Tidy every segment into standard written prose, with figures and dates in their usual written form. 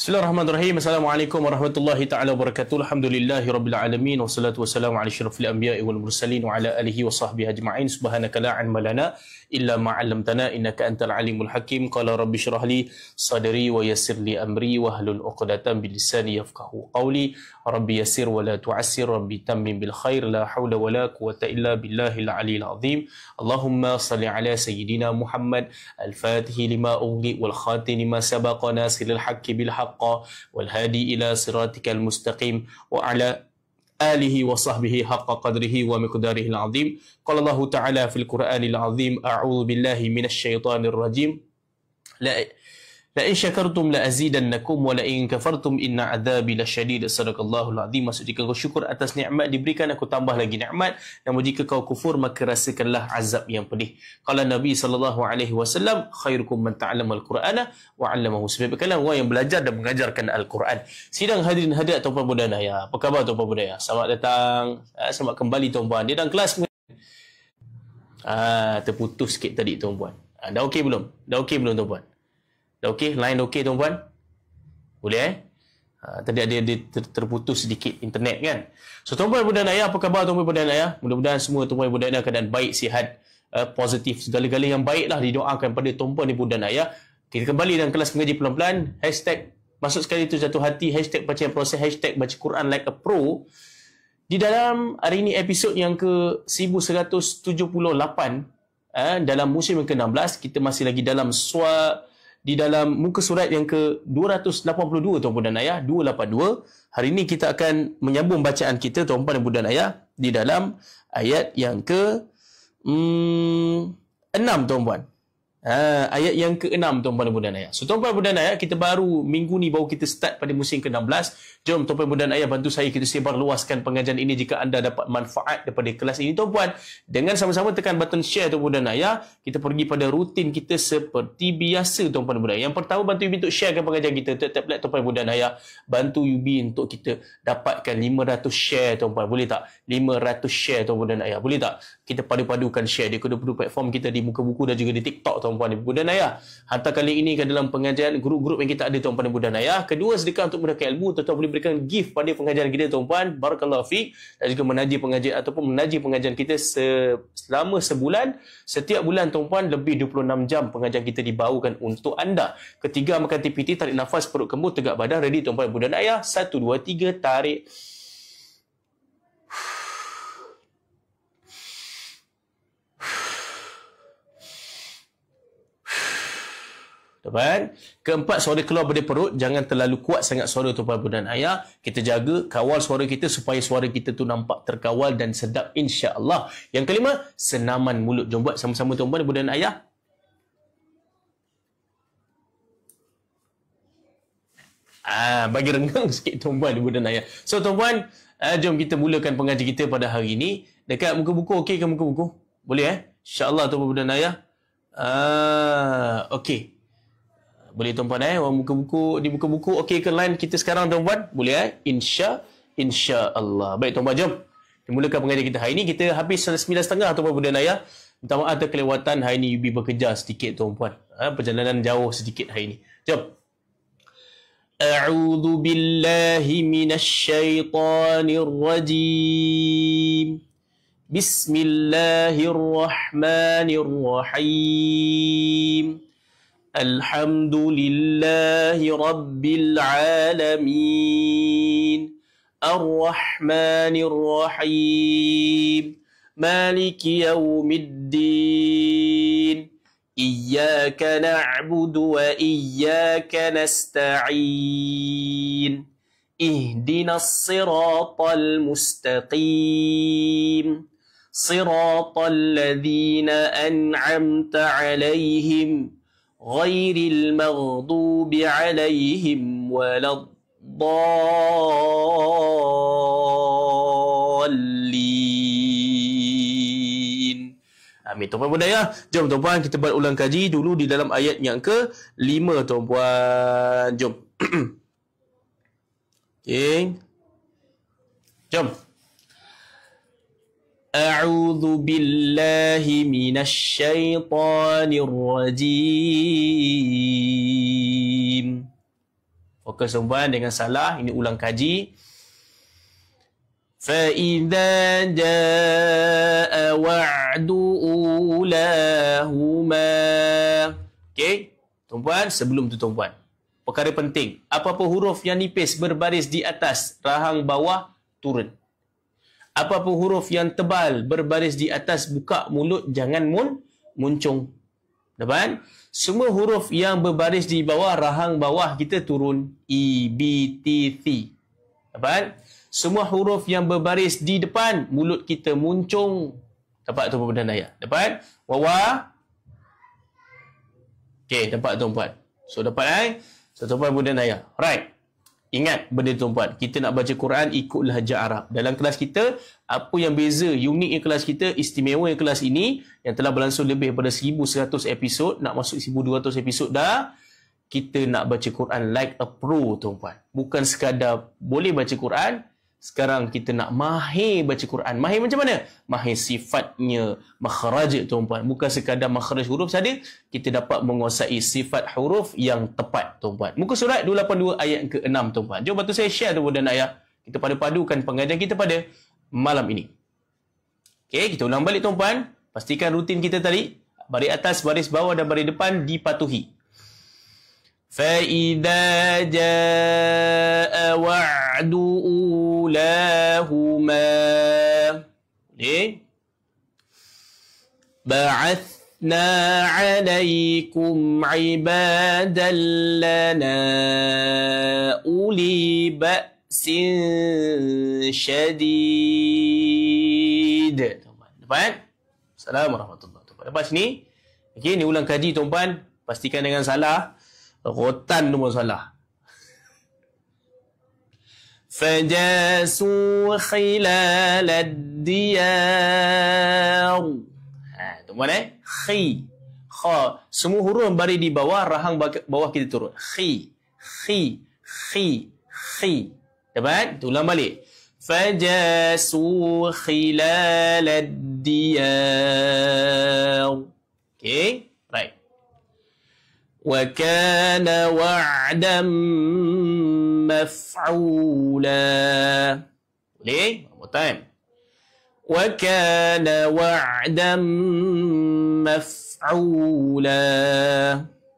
Bismillahirrahmanirrahim. Assalamualaikum warahmatullahi taala wabarakatuh. Alhamdulillahi rabbil alamin wassalatu wassalamu ala asyrafil anbiya'i wal mursalin wa ala alihi wa sahbihi ajma'in. Subhanaka la 'ilma lana illa ma 'allamtana innaka antal alimul hakim. Qala rabbi shrah li sadri wa yassir li amri wa hlul 'uqdatam bil lisani yafqahu qawli. Rabbi yassir wa la tu'assir, rabbi tammim bil khair, la haula wa la quwwata illa billahil aliyyil azim. Allahumma salli ala sayyidina Muhammad al-Fatih lima ughliq wal khatim lima sabaqa nasiril haqqi bil haqq والهادي إلى صراطك المستقيم وعلى آله وصحبه حق قدره ومقداره العظيم. قال الله تعالى في القرآن العظيم: أعوذ بالله من الشيطان الرجيم لئن شكرتم لأزيدنكم ولئن كفرتم إن عذابي لشديد. Sadaqallahul azim. Maksud, jika kau syukur atas nikmat diberikan, aku tambah lagi nikmat. Namun jika kau kufur, maka rasakanlah azab yang pedih. Qala Nabi SAW, khairukum man ta'allama al-Qur'ana wa 'allamahu. Sebaik-baiklah orang yang belajar dan mengajarkan Al-Quran. Sidang hadirin hadirat tuan-puan dan ayah. Apa khabar tuan-puan dan ayah? Selamat datang. Selamat kembali tuan-puan. Dia dalam kelas terputus sikit tadi tuan-puan. Dah okey belum? Dah okey belum tuan-puan? Dah okey? Line okey tuan-puan? Boleh tadi ada terputus sedikit internet kan? So tuan-puan dan ayah, apa khabar tuan-puan dan ayah? Mudah-mudahan semua tuan-puan dan ayah keadaan baik, sihat, positif, segala-gala yang baiklah didoakan pada tuan-puan dan ayah. Kita kembali dalam kelas mengaji pelan-pelan. Hashtag masuk sekali itu jatuh hati, hashtag baca proses, hashtag baca Quran like a pro. Di dalam hari ini episod yang ke 1178 dalam musim yang ke-16, kita masih lagi dalam di dalam muka surat yang ke-282 tuan-puan dan ayah, 282. Hari ini kita akan menyambung bacaan kita tuan-puan dan ayah di dalam ayat yang ke-6 tuan-puan. Ayat yang ke-6 tuan-puan dan ayah. So tuan-puan dan ayah, kita minggu ni baru kita start pada musim ke-16. Jom tuan-puan dan ayah bantu saya, kita sebar luaskan pengajian ini jika anda dapat manfaat daripada kelas ini tuan-puan. Dengan sama-sama tekan button share tuan-puan dan ayah. Kita pergi pada rutin kita seperti biasa tuan-puan dan ayah. Yang pertama, bantu Yubi untuk sharekan pengajian kita. Tiap-tiap tuan-puan dan ayah, bantu Yubi untuk kita dapatkan 500 share tuan-puan. Boleh tak? 500 share tuan-puan dan ayah. Boleh tak? Kita padu-padukan share di kedua-dua platform kita, di Muka Buku dan juga di TikTok tuan-puan dan ayah. Hantar kali ini ke dalam pengajian grup-grup yang kita ada tuan-puan dan ayah. Kedua, sedekah untuk mendapatkan ilmu. Tuan-tuan boleh berikan gift pada pengajian kita tuan-puan. Barakallahu fiik. Dan juga menaji pengajian ataupun menaji pengajian kita selama sebulan. Setiap bulan tuan-puan lebih 26 jam pengajian kita dibawakan untuk anda. Ketiga, makan TPT, tarik nafas, perut kembung, tegak badan. Ready tuan-puan dan ayah? 1, 2, 3, tarik. Tuan-puan, keempat, suara keluar dari perut, jangan terlalu kuat sangat suara tuan-puan dan ayah. Kita jaga, kawal suara kita supaya suara kita tu nampak terkawal dan sedap insya-Allah. Yang kelima, senaman mulut. Jom buat sama-sama tuan-puan dan ayah. Bagi renggang sikit tuan-puan dan ayah. So tuan-puan, jom kita mulakan pengaji kita pada hari ini. Dekat muka buku, okey ke muka buku? Boleh insya-Allah tuan-puan dan ayah. Okey. Boleh tuan-puan orang muka buku, di muka buku okey ke line kita sekarang tuan-puan? Boleh insya-Allah. Baik tuan-puan, jom kita mulakan pengajian kita hari ini. Kita habis 9.30 tuan-puan dan ayah. Minta maaf ada kelewatan hari ini, Yubi bekerja sedikit tuan-puan. Perjalanan jauh sedikit hari ini. Jom. A'udzu billahi minasyaitonir rajim. Bismillahirrahmanirrahim. Alhamdulillahi Rabbil Alamin. Ar-Rahmanir Rahim. Maliki Yawmiddin. Iyyaka na'budu wa iyyaka nasta'in. Ihdinas siratal mustaqim. Siratal ladzina an'amta 'alaihim. غير المغضوب عليهم ولا الضالين. Amin. Tuan-puan dan ayah, jom tuan-puan kita buat ulang kaji dulu di dalam ayat yang ke-5 tuan-puan. Jom. Okey. Jom. أعوذ بالله من الشيطان الرجيم Fokus tuan-puan, dengan salah. Ini ulang kaji. فَإِذَا جَاءَ وَعْدُ أُولَاهُمَا. Okey, tuan-puan, sebelum tu tuan-puan, perkara penting, apa-apa huruf yang nipis berbaris di atas, rahang bawah turun. Apa-apa huruf yang tebal berbaris di atas, buka mulut, jangan muncung. Tuan-puan, semua huruf yang berbaris di bawah, rahang bawah kita turun. E, B, T, C. Tuan-puan, semua huruf yang berbaris di depan, mulut kita muncung. Dapat tu perbedaan ayat. Dapat? Wawa. Okey, dapat tuan-puan. So, dapat So, tuan-puan perbedaan ayat. Right. Ingat benda tuan-puan. Kita nak baca Quran, ikut lahjah Arab. Dalam kelas kita, apa yang beza, uniknya kelas kita, istimewa yang kelas ini, yang telah berlangsung lebih daripada 1,100 episod, nak masuk 1,200 episod dah, kita nak baca Quran like a pro, tuan-puan. Bukan sekadar boleh baca Quran, sekarang kita nak mahir baca Quran. Mahir macam mana? Mahir sifatnya, makhraj, tuan-puan. Bukan sekadar makhraj huruf saja, kita dapat menguasai sifat huruf yang tepat, tuan-puan. Muka surat 282 ayat ke-6, tuan-puan. Jom bantu saya share tu dan ayat. Kita pada padukan pengajian kita pada malam ini. Okey, kita ulang balik, tuan-puan. Pastikan rutin kita tadi, baris atas, baris bawah dan baris depan dipatuhi. فَإِذَا جَاءَ وَعْدُ أُولَاهُمَا. Okay. بَعَثْنَا عَلَيْكُمْ عِبَادًا لَنَا أُولِي بَأْسٍ شَدِيدٍ. Dapat? Assalamualaikum warahmatullahi wabarakatuh. Dapat sini? Okay, ni ulang kaji, tuan-puan. Pastikan dengan salah. Rotan tu pun salah. Fajasu khilal diyar. Tuan-puan Khi. Kha. Semua huruf baris di bawah, rahang bawah kita turun. Khi. Khi. Khi. Khi. Dapat? Ulang balik. Fajasu khilal diyar. Okay. Right. وَكَانَ وَعْدًا مَفْعُولًا. Boleh? One more time. وَكَانَ وَعْدًا مَفْعُولًا.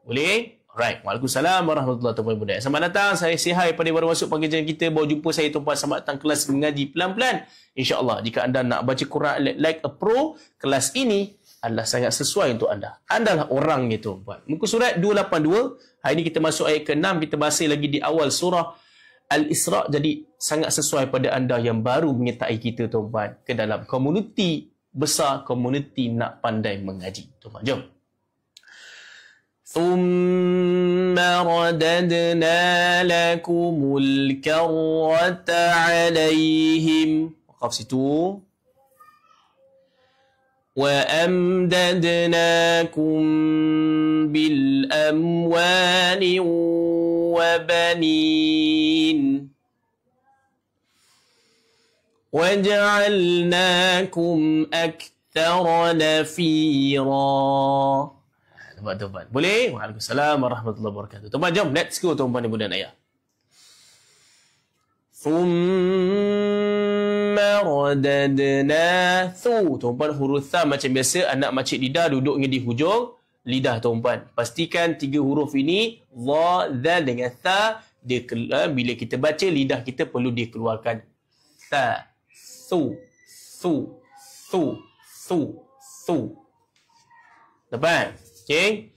Boleh? Alright. Waalaikumsalam warahmatullahi wabarakatuh. Selamat datang. Saya Sihai pada baru masuk pengajian kita. Baru jumpa saya, tuan-puan. Selamat datang kelas mengaji pelan-pelan. InsyaAllah, jika anda nak baca Quran like a pro, kelas ini adalah sangat sesuai untuk anda. Andalah orangnya, tuan-puan. Muka surat 282. Hari ini kita masuk ayat ke-6. Kita masih lagi di awal surah Al-Isra'. Jadi sangat sesuai pada anda yang baru menyertai kita, tuan-puan, ke dalam komuniti besar, komuniti nak pandai mengaji. Tuan-puan, jom. ثُمَّ رَدَدْنَا لَكُمُ الْكَرَّةَ عَلَيْهِمْ. Waqaf situ. وَأَمْدَدْنَاكُمْ بِالْأَمْوَالِ وَبَنِينَ وَجَعَلْنَاكُمْ أَكْثَرَ نَفِيرًا. Tuan-tuan, boleh? Waalaikumsalam warahmatullahi wabarakatuh. Tuan-tuan, jom, let's go, tuan-tuan ibu dan ayah. Radadna thu. Tuan-puan, huruf tha macam biasa, anak makcik lidah duduknya di hujung lidah, tuan-puan. Pastikan 3 huruf ini, dha, dhal dengan tha, dia bila kita baca, lidah kita perlu dikeluarkan. Tha, thu, thu, thu, thu, thu. Dapat? Okay.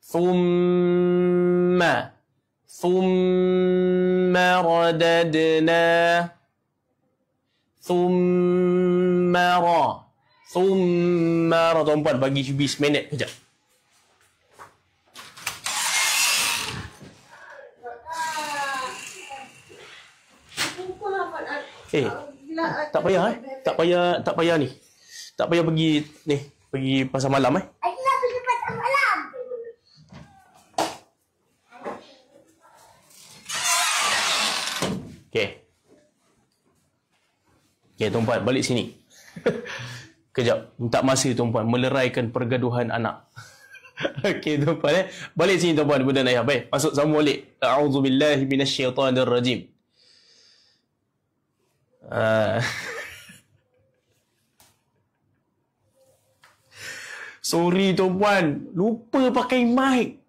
Thumma. Thumma radadna. Thummara. Thummara. Tuan-puan, bagi habis minit kejap. Tak payah Tak payah ni. Tak payah pergi ni, pergi pasar malam pergi pasar malam. Okay, tuan-puan, balik sini. Kejap, minta masa, tuan-puan, meleraikan pergaduhan anak. Okey tuan-puan Balik sini tuan-puan ibu dan ayah. Baik, masuk sama balik. A'udzubillahi minasyaitanirrajim. Sorry tuan-puan, lupa pakai mic.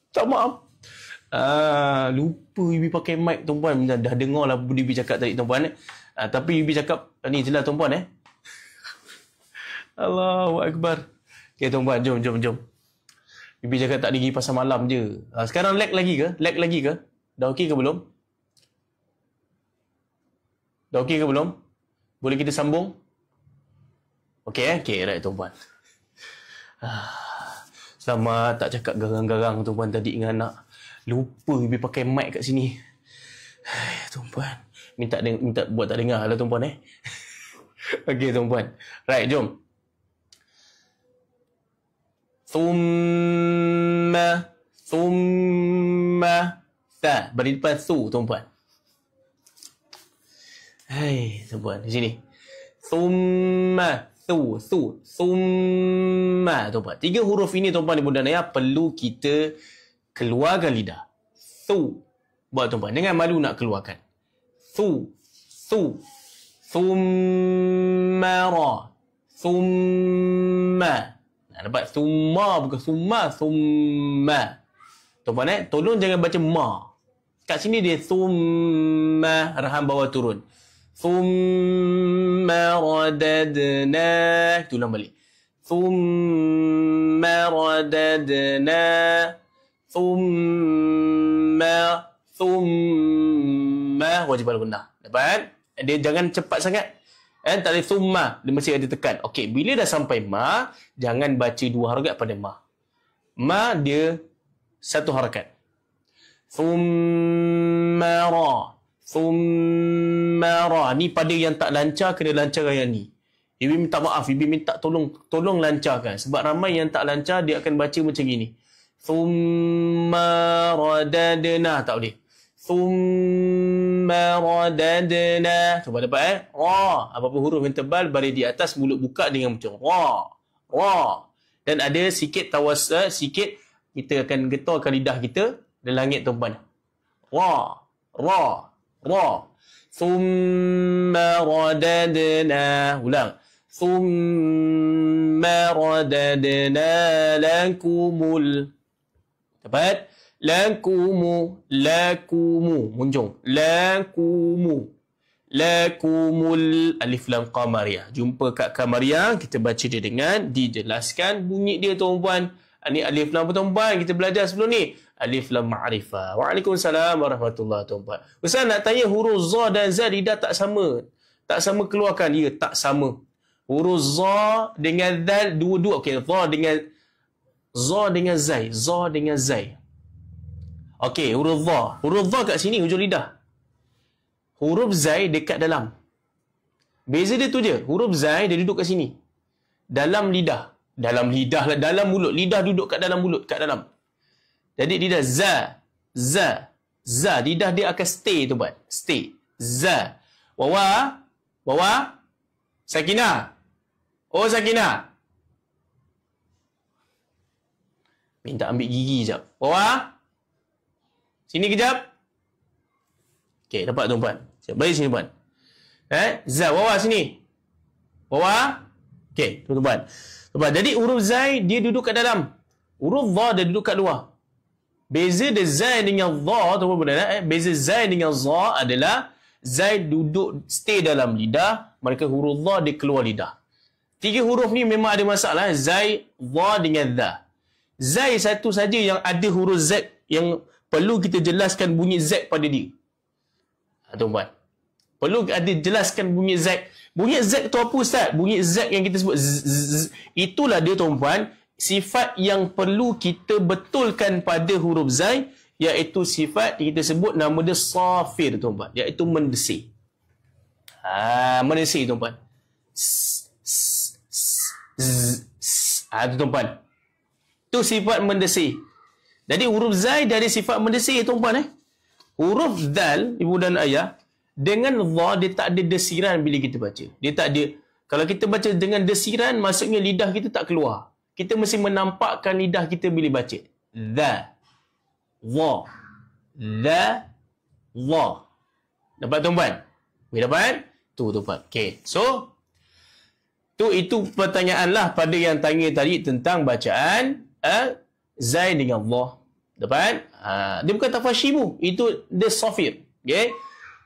Tak maaf. Lupa Bibi pakai mic tuan-puan. Dah dengar lah Bibi cakap tadi tuan-puan. Tapi Bibi cakap ni je lah tuan-puan Allahu Akbar. Okay tuan-puan, jom. Bibi cakap tak pergi pasal malam je. Sekarang lag lagi ke? Dah okey ke belum? Boleh kita sambung? Okey right tuan-puan. Selamat tak cakap garang-garang tuan-puan tadi dengan anak. Lupa Bibi pakai mic kat sini. Tuan-puan, minta buat tak dengar lah tuan-puan Okey tuan-puan. Right, jom. Thumma tha. Beri depan thu tuan-puan. Hai tuan-puan, di sini. Thumma thumma tuan-puan. 3 huruf ini tuan-puan ibu dan ayah perlu kita keluarkan lidah. Thu. Buat tuan-puan, jangan malu nak keluarkan. Thu. Thumma ra. Thumma. Dapat thumma bukan thumma. Tuan-puan tolong jangan baca ma. Kat sini dia thumma, rahang bawah turun. Thumma radadna. Ulang balik. Thumma radadna. Thumma wajib al-gunnah. Dapat? Dia jangan cepat sangat. Tak ada thumma, dia mesti ada tekan. Okey, bila dah sampai ma, jangan baca 2 harakat pada ma. Ma dia 1 harakat. Thumma ra. Ni pada yang tak lancar kena lancarkan yang ni. Bibi minta maaf, Bibi minta tolong lancarkan. Sebab ramai yang tak lancar dia akan baca macam gini. Thumma radadna, tak boleh. Thumma radadna. Cuba dapat ra. Apa-apa huruf yang tebal bari di atas, mulut buka dengan macam ra. Dan ada sikit tawassul, sikit kita akan getarkan lidah kita dan langit tuan-puan. Ra. Thumma radadna. Ulang. Thumma radadna lakumul. Dapat? Lakumu. Munjung. Lakumul. Alif lam qamariyah. Jumpa kat qamariyah, kita baca dia dengan dijelaskan bunyi dia tuan-puan. Ini alif lam apa tuan-puan? Kita belajar sebelum ni. Alif lam ma'rifah. Waalaikumsalam warahmatullahi tuan-puan. Ustaz nak tanya huruf za dan za lidah tak sama. Tak sama keluarkan. Ya, tak sama. Huruf za dengan zal dua-dua. Okey, za dengan zai. Okey, huruf za. Huruf za kat sini hujung lidah. Huruf zai dekat dalam. Beza dia tu je. Huruf zai dia duduk kat sini. Dalam lidah. Dalam mulut. Lidah duduk kat dalam mulut, kat dalam. Jadi lidah za. Lidah dia akan stay tu buat. Stay. Za. Wawa. Sakinah. Oh Sakinah. Minta ambil gigi sekejap. Wawa. Sini kejap. Okey, dapat tuan-puan. Balik sini tuan. Za, Wawa sini. Wawa. Okey, tuan-puan. Jadi huruf zai dia duduk kat dalam. Huruf za dia duduk kat luar. Beza dia zai dengan za tuan-puan. Beza zai dengan za adalah zai duduk stay dalam lidah, mereka huruf za dia keluar lidah. 3 huruf ni memang ada masalah. Zai, za dengan za. Zai satu saja yang ada huruf z yang perlu kita jelaskan bunyi Z pada dia. Tuan-puan. Perlu ada jelaskan bunyi Z. Bunyi Z tu apa Ustaz? Bunyi Z yang kita sebut Z. Itulah dia tuan-puan. Sifat yang perlu kita betulkan pada huruf Z, iaitu sifat yang kita sebut nama dia safir tuan-puan. Iaitu mendesir. Mendesir tuan-puan. Itu tuan-puan. Itu sifat mendesir. Jadi huruf zai dari sifat mendesir tuan-puan. Huruf zal, ibu dan ayah, dengan za dia tak ada desiran bila kita baca. Dia tak ada, Kalau kita baca dengan desiran, maksudnya lidah kita tak keluar. Kita mesti menampakkan lidah kita bila baca. Dha. Dha. Dha. Dha. Dapat tuan-puan? Boleh dapat? Tu tuan-puan. Okay. So, itu pertanyaan lah pada yang tanya tadi tentang bacaan Zai dengan Allah. Dapat? Dia bukan tafashimu. Itu dia safir. Okay?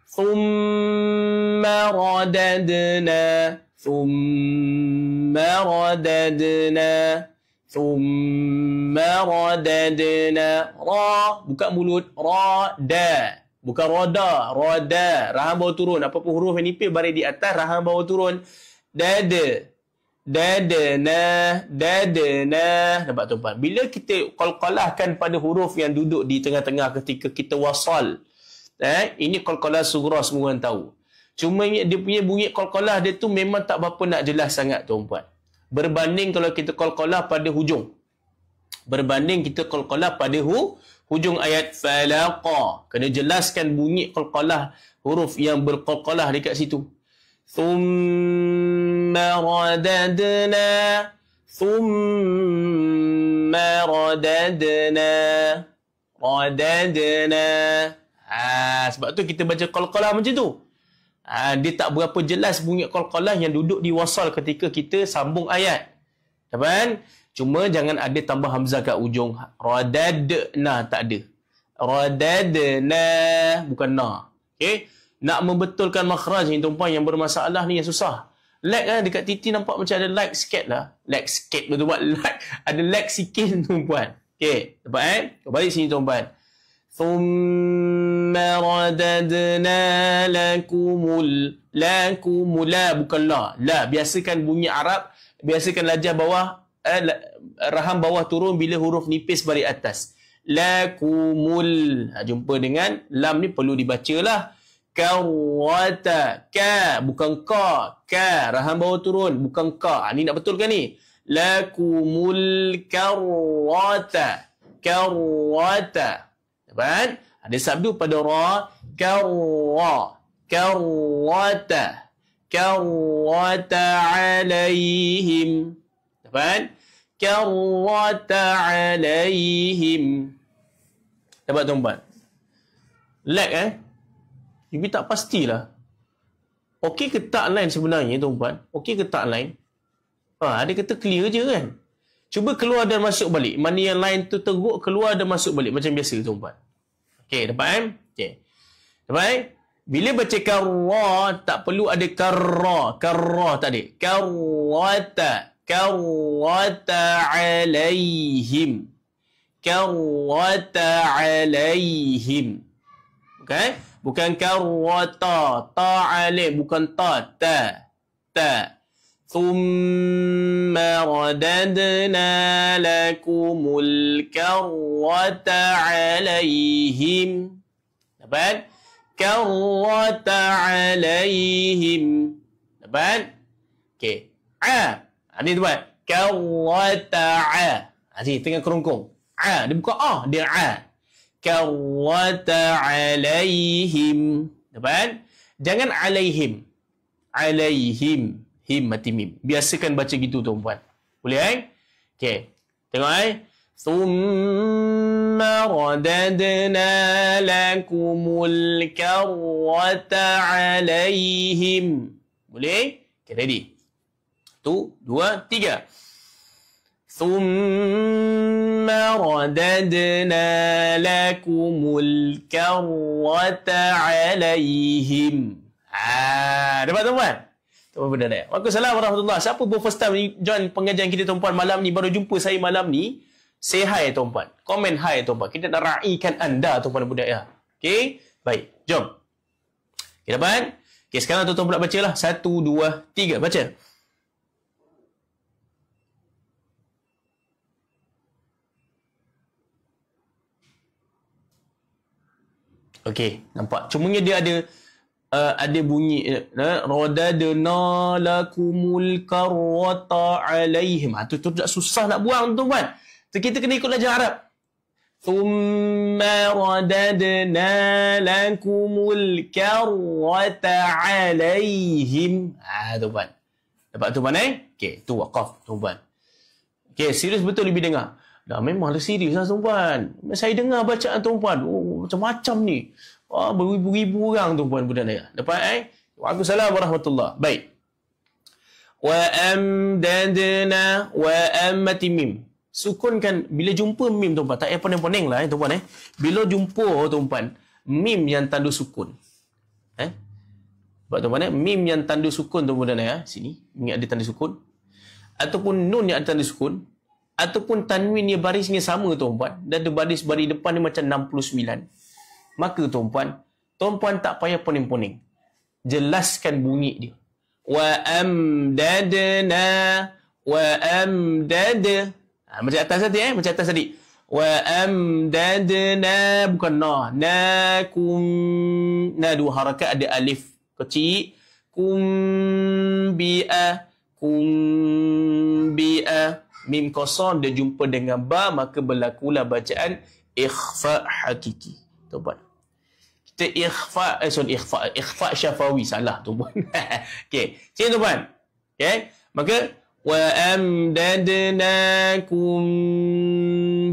Thumma radadna. Thumma radadna. Thumma radadna. Ra. Buka mulut. Ra-da. Bukan roda. Roda. Rahang bawah turun. Apa-apa huruf yang nipis baris di atas. Rahang bawah turun. Dada. Dadana. Dadana. Nampak tuan-tuan? Bila kita qalqalahkan pada huruf yang duduk di tengah-tengah ketika kita wasal. Ini qalqalah sughra, semua orang tahu. Cuma dia punya bunyi qalqalah dia tu memang tak berapa nak jelas sangat tuan-tuan. Berbanding kalau kita qalqalah pada hujung. Berbanding kita qalqalah pada hujung ayat falaqa. Kena jelaskan bunyi qalqalah huruf yang berqalqalah dekat situ. Thumma radadna. Thumma radadna. Radadna. Sebab tu kita baca qalqalah macam tu. Dia tak berapa jelas bunyi qalqalah yang duduk di wasal ketika kita sambung ayat. Kan? Cuma jangan ada tambah hamzah kat ujung. Radadna tak ada. Radadna bukan na. Okey? Nak membetulkan makhraj ni tuan-puan yang bermasalah ni yang susah. Lag lah dekat titi nampak macam ada lag sikit lah. Lag sikit betul buat lag. Ada lag sikit tuan-puan. Okey, dapat balik sini tuan-puan. Thumma radadna lakumul. Lakumul la bukan la. La biasakan bunyi Arab, biasakan lajah bawah rahang bawah turun bila huruf nipis baris atas. Lakumul. Jumpa dengan lam ni perlu dibacalah. Karwata. Ka. Bukan ka. Ka. Rahang bawah turun. Bukan ka. Ni nak betulkan ni. Lakumul karwata. Karwata. Dapat? Ada sabdu pada ra. Karwa. Karwata. Karwata alaihim. Dapat? Karwata alaihim. Dapat tuan-tuan? Lag Tapi tak pastilah. Okey ke tak line sebenarnya tuan-tuan? Okey ke tak line? Dia kata clear je kan? Cuba keluar dan masuk balik. Mana yang line tu teruk, keluar dan masuk balik. Macam biasa tuan-tuan. Okey, dapat Okey. Dapat Bila baca karra, tak perlu ada karra. Karra tak ada. Karwata. Karwata alaihim. Karwata alaihim. Okay? Bukan karwata. Ta alaih. Bukan ta. Ta. Ta. Thumma radadna lakumul karwata alaihim. Dapat? Karwata alaihim. Dapat? Okey. Ni tuan. Karwata. Sini tengah kerongkong. Dia bukan dia Karwata alaihim. Dapat? Jangan alaihim. Alaihim. Him mati mim. Biasakan baca gitu tuan-puan. Boleh Okey. Tengok Thumma radadna lakumul karwata alaihim. Boleh? Okey, ready. 1, 2, 3. Thumma radadna lakumul karwata alaihim. Dapat tuan-puan? Waalaikumsalam warahmatullahi. Siapa pun first time join pengajian kita tuan-puan malam ni, baru jumpa saya malam ni, say hi tuan-puan. Komen hi tuan-puan. Kita nak raikan anda tuan-puan dan budak ya. Okey? Baik, jom. Okey, dapat? Okey, sekarang tuan-tuan pula bacalah. 1, 2, 3. Baca. Okey, nampak. Cumanya dia ada bunyi radadna lakumul karwata alaihim. Tu tak susah nak buang tuan-tuan. Kita kena ikut lajah Arab. Thumma radadna lakumul karwata alaihim. Tuan-tuan. Dapat tuan-tuan Okey, tu waqaf tuan-tuan. Okey, serius betul lebih dengar. Dah memanglah serius lah tuan-tuan. Saya dengar bacaan tuan-tuan. Oh, macam-macam ni. Beribu-ribu orang tuan-tuan budak ayah. Dapat Waalaikumsalam warahmatullahi. Baik. Wa amdadna wa ammati mim. Sukun kan bila jumpa mim tuan-tuan, tak payah pening-pening lah tuan-tuan Bila jumpa tuan-tuan, mim yang tanda sukun. Sebab tuan-tuan mim yang tanda sukun tuan-tuan sini, ni ada tanda sukun. Ataupun nun yang ada tanda sukun, ataupun tanwin yang barisnya sama tuan-tuan, dan ada baris depan ni macam 69. Maka tuan-puan tak payah poning-poning. Jelaskan bunyi dia. Wa amdadna wa amdad. Macam atas tadi macam atas tadi. Wa amdadna bukan na. Nakum. Na dua harakat ada alif kecil. Kumbi'a. Mim kosong dia jumpa dengan ba, maka berlakulah bacaan ikhfa hakiki. Tuan-puan. Kita ikhfa syafawi, salah tuan-puan. Okey, sini tuan-puan. Okey, maka wa amdadnakum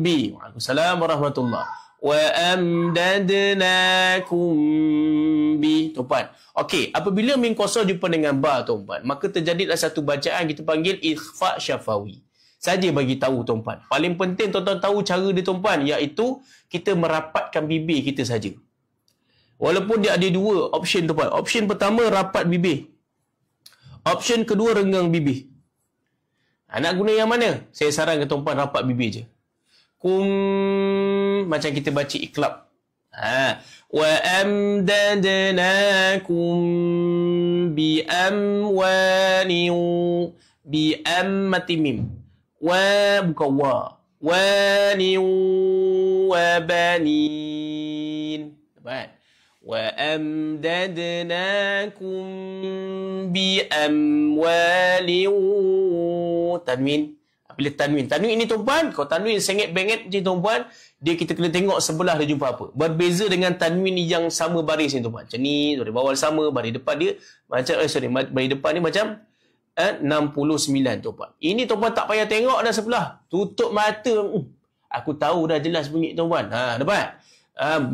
bi. Waalaikumsalam warahmatullahi. Wa amdadnakum bi. Tuan-puan. Okey, apabila mim kosong jumpa dengan ba tuan-puan, maka terjadilah satu bacaan kita panggil ikhfa syafawi. Saja bagi tahu tuan-puan. Paling penting tuan-tuan tahu cara dia tuan-puan, iaitu kita merapatkan bibir kita saja. Walaupun dia ada dua option tuan-puan. Option pertama rapat bibir. Option kedua renggang bibir. Nak guna yang mana? Saya sarankan tuan-puan rapat bibir je. Macam kita baca iklab. Wa amdadnakum bi amwani bi ammati mim. Wa bukan wa. Wani wa banin. Baik. Wa amdadnakum bi amwali. Tanwin. Bila tanwin ini tuan-puan, kalau tanwin sengit-bengit je tuan-puan, dia kita kena tengok sebelah dia jumpa apa. Berbeza dengan tanwin yang sama baris ni tuan-puan. Macam ni, dari bawah sama, baris depan dia macam baris depan ni macam 69 tuan-puan. Ini tuan-puan tak payah tengok dah sebelah. Tutup mata. Aku tahu dah jelas bunyi tuan-puan. Dapat?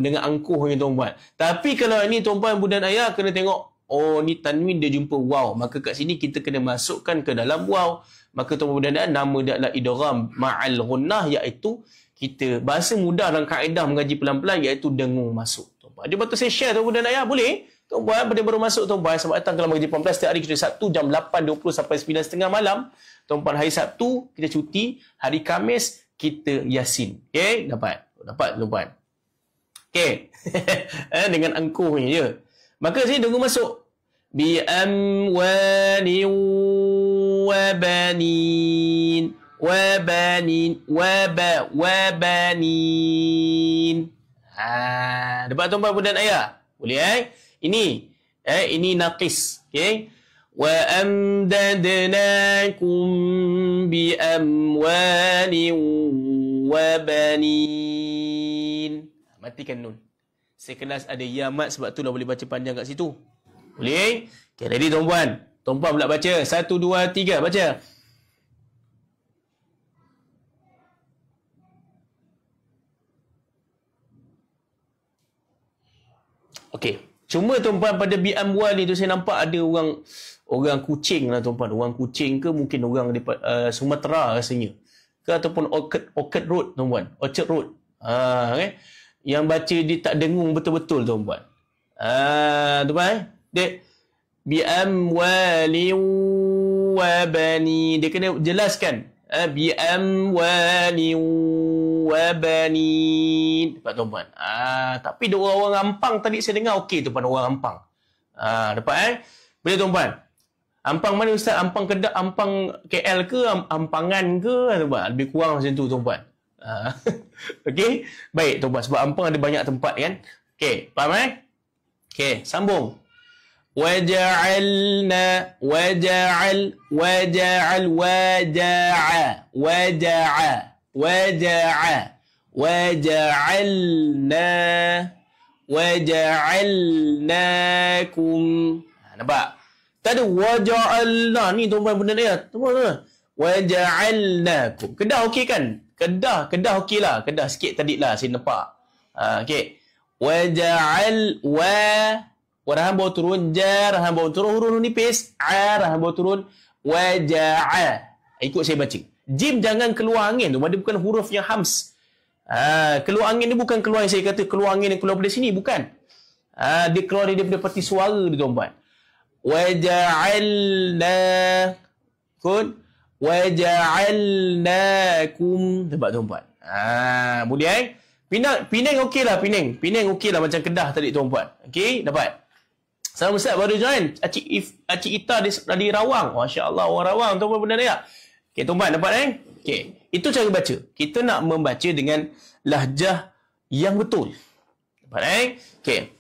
Dengan angkuhnya tuan-puan. Tapi kalau ini tuan-puan budak ayah kena tengok, oh ni tanwin dia jumpa waw, maka kat sini kita kena masukkan ke dalam waw. Maka tuan-puan budak ayah nama dia adalah idgham ma'al ghunnah, iaitu kita bahasa mudah dalam kaedah mengaji pelan-pelan, iaitu dengung masuk tuan-puan. Dia betul saya share tuan-puan budak ayah boleh? Tuan-puan pada baru masuk tuan-puan, sebab datang kalau mengaji pelan-pelan setiap hari kita Sabtu jam 8.20 sampai 9.30 malam. Tuan-puan hari Sabtu kita cuti, hari Khamis kita Yasin. Okey, dapat tuan-puan. Okey. Dengan angkuh ni je. Maka sini tunggu masuk. Bi amwani wa banin wa banin wa banin. Dapat tuan-puan budak ayah? Boleh ini naqis. Okey. Wa amdadnakum bi amwani wa banin. Matikan nun. Sekelas ada ya mat, sebab tu lah boleh baca panjang kat situ. Boleh? Okay, ready tuan-puan? Tuan-puan pula baca. 1, 2, 3. Baca. Okey. Cuma tuan-puan pada bi amwal ni tu saya nampak ada orang Kuching lah tuan-puan. Orang Kuching ke mungkin orang di Sumatera rasanya. Ke ataupun Orchard Road tuan-puan. Orchard Road. Okay. Yang baca dia tak dengung betul-betul tuan-puan. Tuan-puan dia bi amwali wa bani, dia kena jelaskan bi amwali wa bani. Dapat tuan-puan. Tapi dia orang Ampang tadi saya dengar okey tuan-puan, orang Ampang. Dapat boleh tuan-puan. Ampang mana ustaz? Ampang Kedah, Ampang KL ke, Ampangan ke tuan-puan? Lebih kurang macam tu tuan-puan. Okey, baik tuan-puan, sebab Ampang ada banyak tempat kan. Okey, faham okey, sambung. Waja'alna waja'alna waja'alnakum. Nampak? Tak ada waja'alna ni tuan-tuan benda ni. Tuan-tuan. Waja'alnakum. Kedah okey kan? Kedah okey lah. Kedah sikit tadi lah saya nampak. Okey. Waja'al rahan bawah turun, rahan bawah turun, huruf nipis, rahan bawah turun, waja'a. Ikut saya baca. Jim jangan keluar angin tu, dia bukan huruf yang hams. Keluar angin ni bukan keluar yang saya kata keluar angin yang keluar dari sini, bukan. Dia keluar daripada parti suara dia tuan-tuan. Waja'alnakum. Nampak tuan-tuan? Kemudian Penang okey lah, Penang okey lah macam Kedah tadi tuan-puan. Okey, dapat. Salam Ustaz baru join. Acik Ita dari Rawang. Masya-Allah orang Rawang tuan-puan benar tak? Okey, tuan-puan dapat Okey. Itu cara baca. Kita nak membaca dengan lahjah yang betul. Dapat Okey.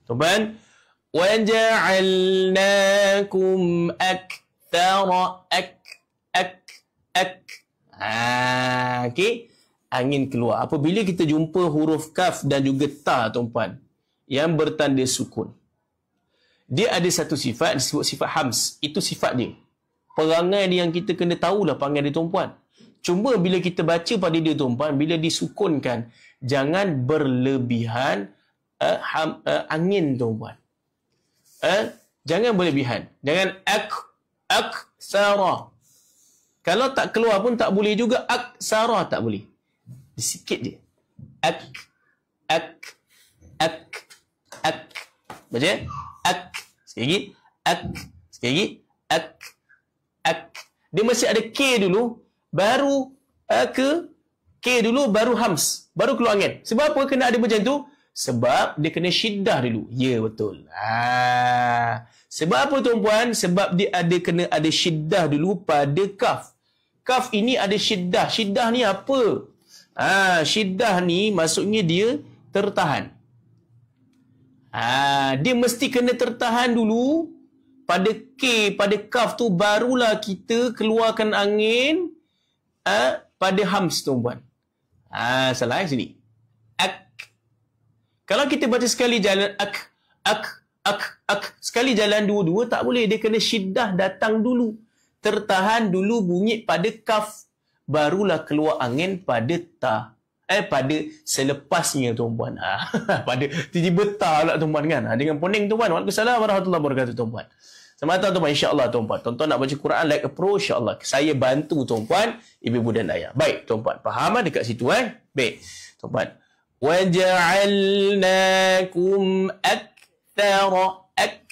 Tuan-puan, wa ja'alnakum aktsara okey. Angin keluar. Apabila kita jumpa huruf kaf dan juga ta tuan-puan yang bertanda sukun, dia ada satu sifat disebut sifat hams. Itu sifat dia. Perangai dia yang kita kena tahulah perangai dia tuan-puan. Cuma bila kita baca pada dia tuan-puan, bila disukunkan, jangan berlebihan angin tuan-puan. Jangan berlebihan. Jangan aksara. Kalau tak keluar pun tak boleh juga, aksara tak boleh. Sikit je. Ak. Baca. Ak. Sekali lagi. Ak. Sekali lagi. Ak. Dia mesti ada K dulu. Baru K dulu. Baru hams. Baru keluar angin. Sebab apa kena ada macam tu? Sebab dia kena syiddah dulu. Ya, betul. Sebab apa tuan-puan? Sebab dia kena ada syiddah dulu pada kaf. Kaf ini ada syiddah. Syiddah ni apa? Syiddah ni maksudnya dia tertahan. Dia mesti kena tertahan dulu pada K, pada kaf tu barulah kita keluarkan angin pada hams tuan-puan. Salah sini. Ak. Kalau kita baca sekali jalan ak. Sekali jalan dua-dua tak boleh. Dia kena syiddah datang dulu. Tertahan dulu bunyi pada kaf. Barulah keluar angin pada ta. Pada selepasnya tuan-puan. Pada tiba-tiba ta lah tuan-puan kan. Dengan poning tuan-puan. Waalaikumsalam warahmatullahi wabarakatuh tuan-puan. Selamat datang tuan-puan. InsyaAllah tuan-puan. Tuan-tuan nak baca Quran like a pro. InsyaAllah. Saya bantu tuan-puan. Ibu dan ayah. Baik tuan-puan. Faham dekat situ Baik. Tuan-puan. وَجَعَلْنَاكُمْ أَكْثَرَ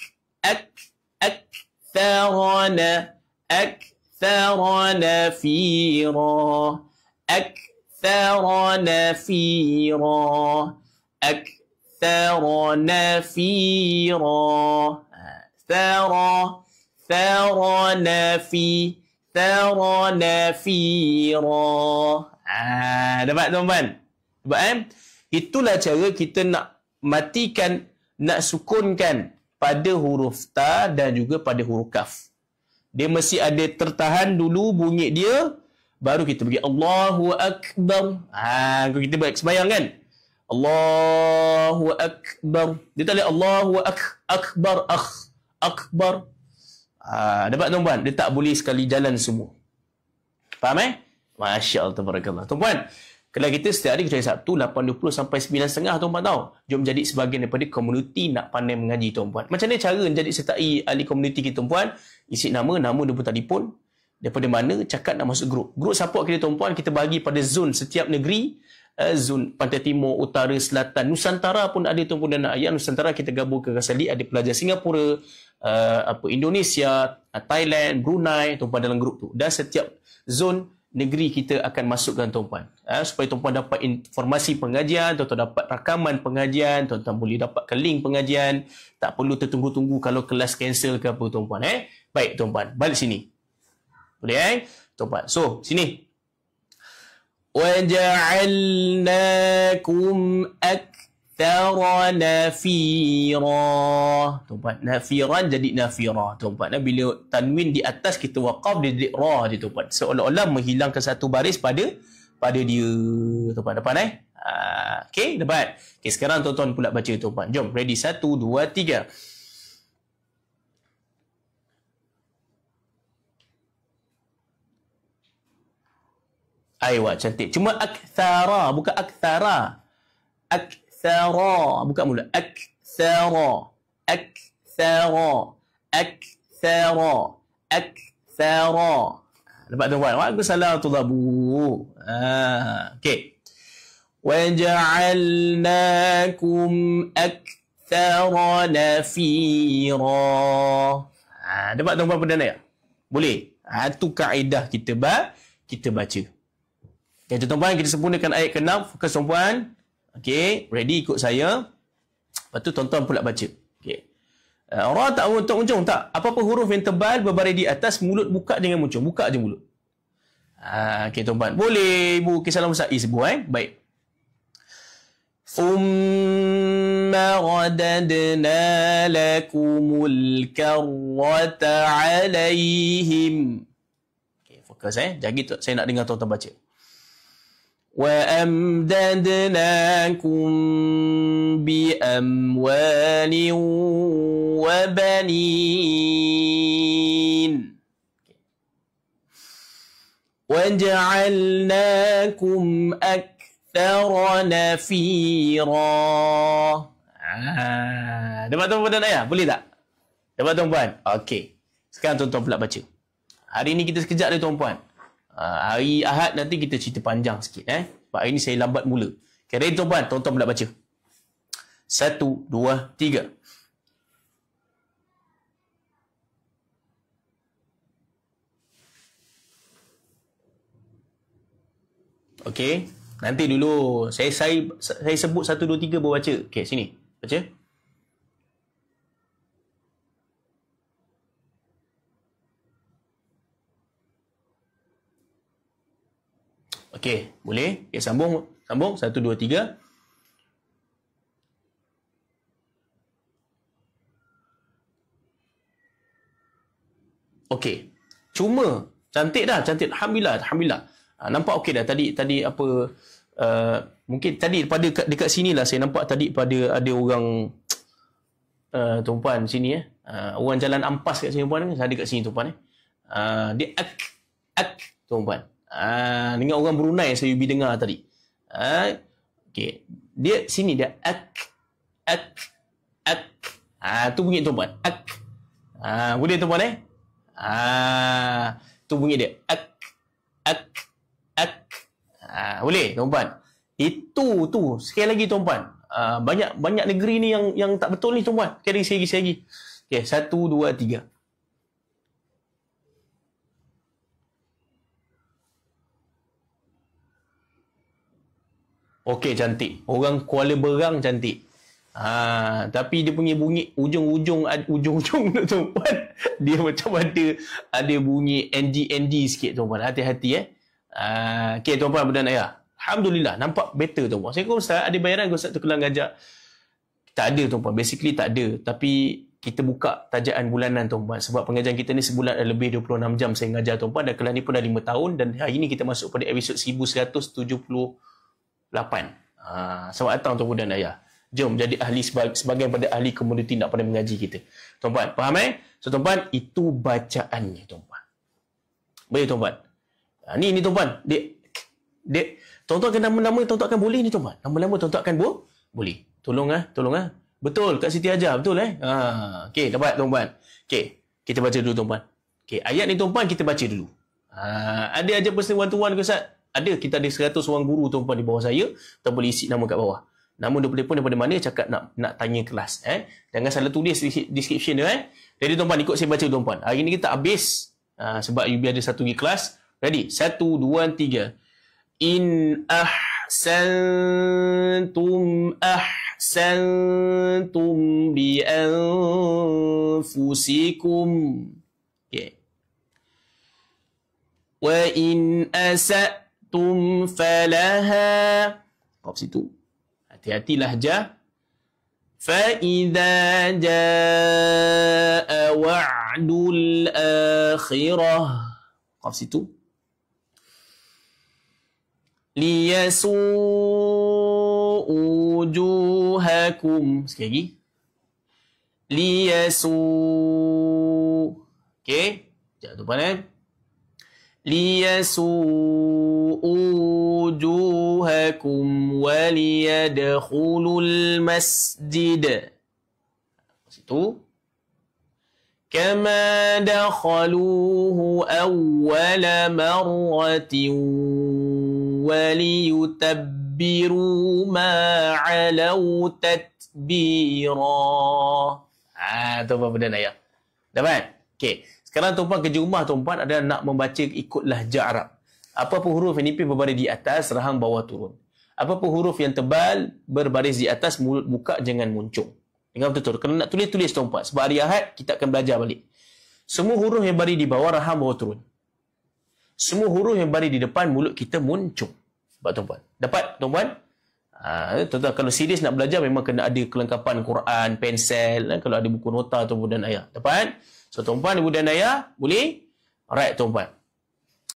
نَفِيرًا dapat tuan-tuan? Dapat Itulah cara kita nak matikan, nak sukunkan pada huruf ta dan juga pada huruf kaf. Dia mesti ada tertahan dulu bunyi dia, baru kita pergi Allahu Akbar. Kita buat sembahyang kan? Allahu Akbar. Dia tak boleh Allahu Akbar. Akbar. Dapat tuan-puan? Dia tak boleh sekali jalan semua. Faham Masya Allah, tabarakallah. Tuan-puan, kalau kita setiap hari kecuali Sabtu 8.20 sampai 9.30 tuan-puan tahu. Jom jadi sebahagian daripada komuniti nak pandai mengaji tuan-puan. Macam mana cara jadi sertai ahli komuniti kita tuan-puan? Isi nama nombor telefon. Daripada mana cakap nak masuk grup. Grup support kita tuan-puan kita bagi pada zon setiap negeri. Zon Pantai Timur, Utara, Selatan, Nusantara pun ada tuan-puan dan ayah. Nusantara kita gabung ke Kasali, ada pelajar Singapura, Indonesia, Thailand, Brunei tuan-puan dalam grup tu. Dan setiap zon negeri kita akan masukkan tuan-puan. Supaya tuan-puan dapat informasi pengajian, tuan-tuan dapat rakaman pengajian, tuan-tuan boleh dapatkan link pengajian. Tak perlu tertunggu-tunggu kalau kelas cancel ke apa tuan-puan. Baik tuan-puan, balik sini. Boleh tuan-puan. So, sini. وَجَعَلْنَاكُمْ أَكْثَرَ نَفِيرًا. Tuan-puan, nafiran jadi nafira. Tuan-puan, bila tanwin di atas kita waqaf dia jadi ra je tuan-puan. Seolah-olah menghilangkan satu baris pada dia. Tuan-puan dapat okey, dapat. Okey, sekarang tuan-tuan pula baca tuan-puan. Jom, ready 1 2 3. Aywa, cantik. Cuma akthara, bukan akthara. Akthara, bukan mula. Akthara. Akthara. Akthara. Akthara. Nampak tuan-tuan? Waalaikumsalam warahmatullahi wabarakatuh. Okey. وَجَعَلْنَاكُمْ أَكْثَرَ نَفِيرًا. Dapat tuan-tuan perdana ya? Boleh? Itu kaedah kita baca. Okay, tuan-tuan, kita sempurnakan ayat ke-6. Fokus tuan-tuan. Okey, ready ikut saya. Lepas tu tuan-tuan pula baca. Okey. Ra tak untuk muncung tak? Apa-apa huruf yang tebal berbaris di atas, mulut buka jangan muncung. Buka je mulut. Okey tuan-tuan. Boleh Ibu kisah Salam Saiz Ibu baik. ثُمَّ رَدَدْنَا لَكُمُ الْكَرَّةَ عَلَيْهِمْ. Okey, fokus Jadi saya nak dengar tuan-tuan baca. وَأَمْدَدْنَاكُمْ بِأَمْوَالٍ وَبَنِينَ وَجَعَلْنَاكُمْ أَكْثَرَ نَفِيرًا. Dapat tuan-tuan dan ayah? Boleh tak? Dapat tuan-tuan? Okey. Sekarang tuan-tuan pula baca. Hari ni kita sekejap dia tuan-tuan. Hari Ahad nanti kita cerita panjang sikit. Sebab hari ni saya lambat mula. Okay, ready tuan-tuan? Tuan-tuan pula baca. 1, 2, 3. Okey. Nanti dulu saya sebut 1, 2, 3 baru baca. Okey, sini. Baca. Okey, boleh. Okey, sambung. 1, 2, 3. Okey. Cuma cantik dah, cantik. Alhamdulillah. Nampak okey dah. Tadi apa mungkin tadi dekat sini lah saya nampak tadi pada ada orang tuan-puan sini orang jalan ampas kat sini tuan-puan ada kat sini tuan-puan dia ak tuan-puan. Dengan orang Brunei saya dengar tadi. Okey. Dia sini dia ak. Tu bunyi tuan-puan. Ak. Boleh tuan-puan tu bunyi dia. Ak. Boleh tuan-puan. Itu tu sekali lagi tuan-puan. Banyak negeri ni yang tak betul ni tuan-puan. Sekali lagi. Okey, 1, 2, 3. Okey, cantik. Orang Kuala Berang cantik. Tapi dia punya bunyi ujung-ujung tu tuan-puan. Dia macam ada bunyi NG sikit tuan-puan. Hati-hati Okey tuan-puan dan ayah. Alhamdulillah nampak better tuan-puan. Saya kata Ustaz ada bayaran ke Ustaz Terkelang ngajak? Tak ada tuan-puan. Basically tak ada. Tapi kita buka tajaan bulanan tuan-puan. Sebab pengajian kita ni sebulan ada lebih 26 jam saya ngajar tuan-puan. Dan kelas ni pun dah 5 tahun. Dan hari ni kita masuk pada episod 1178. Selamat datang tuan-puan dan ayah. Jom jadi ahli sebagian pada ahli komuniti nak pada mengaji kita. Tuan-puan, faham So tuan-puan, itu bacaannya tuan-puan. Boleh tuan-puan? Ni tuan-puan. Dek. Tuan-tuan akan nama-nama tuan-tuan akan boleh ni tuan-puan. Nama-nama tuan-tuan akan boleh. Tolong Betul, Kak Siti ajar. Betul Okey, dapat tuan-puan. Okey, kita baca dulu tuan-puan. Okey, ayat ni tuan-puan kita baca dulu. Ada aja personal one-to-one ke Ustaz? Ada, kita ada 100 orang guru tuan-puan di bawah saya. Tuan boleh isi nama kat bawah. Nama dia telefon daripada mana, cakap nak tanya kelas. Jangan salah tulis description dia. Jadi tuan-puan, ikut saya baca tuan-puan. Hari ni kita habis. Sebab you ada satu lagi kelas. Ready? 1, 2, 3. In ahsantum li anfusikum. Okay. Wa in asatum falaha. Stop situ. Hati-hati lahjah. فَإِذَا جَاءَ وَعْدُ الْآخِرَةِ. Qaf situ. لِيَسُوءُ وُجُوهَكُمْ. Sekali lagi. لِيَسُوءُ. Okey. Sekejap tu puan liyasu'u wujuhakum waliyadkhulul masjid. Situ. Kama dakhaluhu awwala marratin waliyutabbiru ma 'alaw tatbira. Tuan-puan dan ayah. Dapat? Okey. Sekarang tuan-puan kerja rumah tuan-puan adalah nak membaca ikut lahjah Arab. Apa-apa huruf yang nipis berbaris di atas, rahang bawah turun. Apa-apa huruf yang tebal berbaris di atas, mulut buka, jangan muncung. Dengar betul-betul. Kalau nak tulis tuan-puan. Sebab hari Ahad, kita akan belajar balik. Semua huruf yang baris di bawah, rahang bawah turun. Semua huruf yang baris di depan, mulut kita muncung. Sebab tuan-puan. Dapat tuan-puan? Tuan-tuan, kalau serius nak belajar, memang kena ada kelengkapan Quran, pensel. Kalau ada buku nota tuan-puan dan ayah. Dapat? So, tuan-puan, ibu dan ayah, boleh? Alright, tuan-puan.